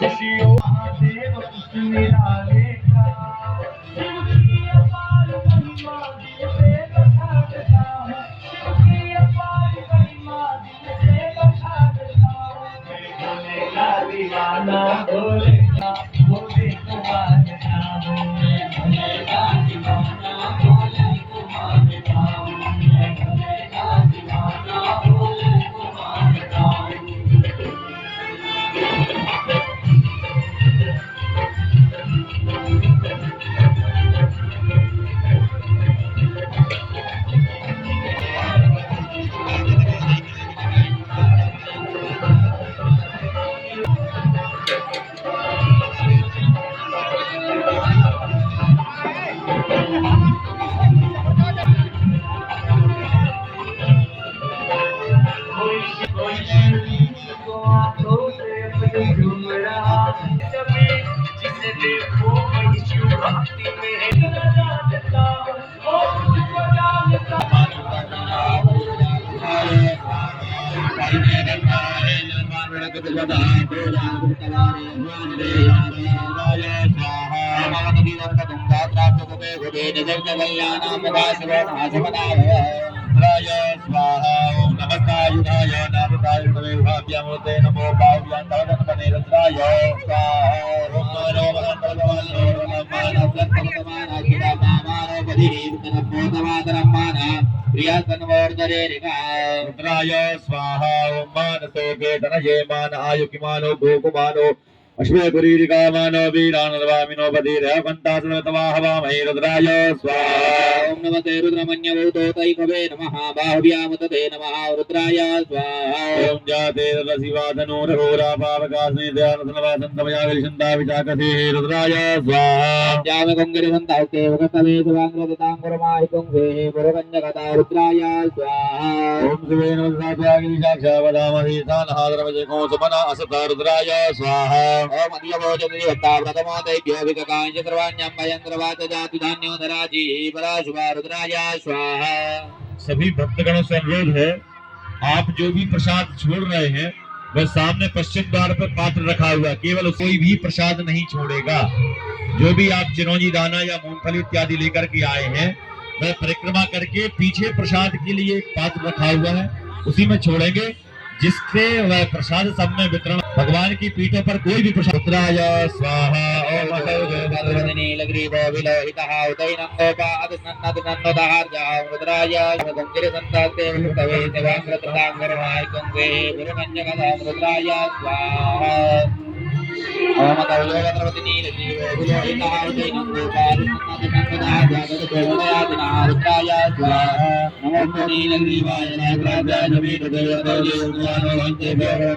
खुशियों महादेव कृष्ण निराले का शिवकी अपार महिमा दिल से बखानता हूँ शिवकी अपार महिमा दिल से बखानता हूँ मैं भोले का दीवाना भोले का भोले को मानता हूँ मैं भोले का दीवाना भोले को मानता हूँ मैं भोले का दीवाना भोले को मानता हूँ। जिसे देखो वही शिव भक्ति में जानता हूँ और उसको जानता स्वाहा ओम नमस्तायुधाय नारदाय भाव्यमूर्ते नमो भाव्यांतवदनपने रुद्राय स्वाहा ओम नमो भगवते रुद्राय स्वाहा ओम मानसो केतनये मान आयुकिमानो भूकुमानो अश्वेपुरीरिकामानो वीरानर्वामिनो पतिरहवन्तासनतवाहवामहे रुद्राय स्वाहा ओम नमस्ते रुद्रमन्यभूतोतैकवे नमः बाहुव्यामतते नमः रुद्राय स्वाहा ओम जाते रसिवादनोरघोरा पावकास्मे दयानसनवासन्तमया विलिशन्ता विचाकसे रुद्राय स्वाहा जामे कुङ्गिरिसन्तास्ते वकस्तमे सुवाङ्गदताङ्गुरमाहिकुङ्गे पुरकन्यकता रुद्राय स्वाहा ओम शिवे नमस्तात्वागिरिसाक्षावदामहि तानहाद्रमजको सुमना असता रुद्राय स्वाहा ओम अदियभोजनिवत्ता प्रथमोदैभ्योऽभिककाञ्च सर्वाण्यम्बयन्द्रवाच जातुधान्यो धराजी पराशुभा रुद्राय स्वाहा। सभी भक्तगणों से अनुरोध है, आप जो भी प्रसाद छोड़ रहे हैं वह सामने पश्चिम द्वार पर पात्र रखा हुआ, केवल कोई भी प्रसाद नहीं छोड़ेगा। जो भी आप चिरौंजी दाना या मूंगफली इत्यादि लेकर के आए हैं वह परिक्रमा करके पीछे प्रसाद के लिए एक पात्र रखा हुआ है उसी में छोड़ेंगे, जिससे वह प्रसाद सब में वितरण। भगवान की पीठों पर कोई भी प्रसाद। रुद्राय स्वाहा ओम नीलग्रीवो विलोहितः उदयनन्दोपादनन्दनन्ददार्यः रुद्राय गंगिरसन्तास्ते विष्णवे देवांग्रतृतांगरमाय गंगे गुरुकन्यकदा रुद्राय स्वाहा ओम कौलोगत्रवति नीलग्रीवो विलोहितः उदयनन्दोपादनन्दनन्ददार्यः रुद्राय स्वाहा नमो नीलग्रीवाय नागराजाय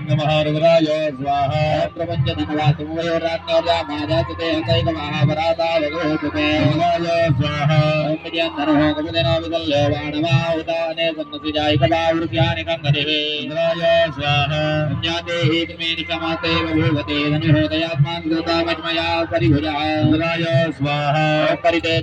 नमः रुद्राय स्वाहा प्रपञ्चधनवासुमयोराज्ञोर्यामादासुते हतैकमहापराता भगवते रुद्राय स्वाहा ओम विद्याधनः कपिलेनो विकल्यो वाणवाहुताने सन्नसिजायिकबाहुरुक्यानि कङ्गनिः रुद्राय स्वाहा ज्ञातेहि कृमेनि समासे बभूवते धनुः दयात्मान् कृतामज्मया परिभुजः रुद्राय स्वाहा परिते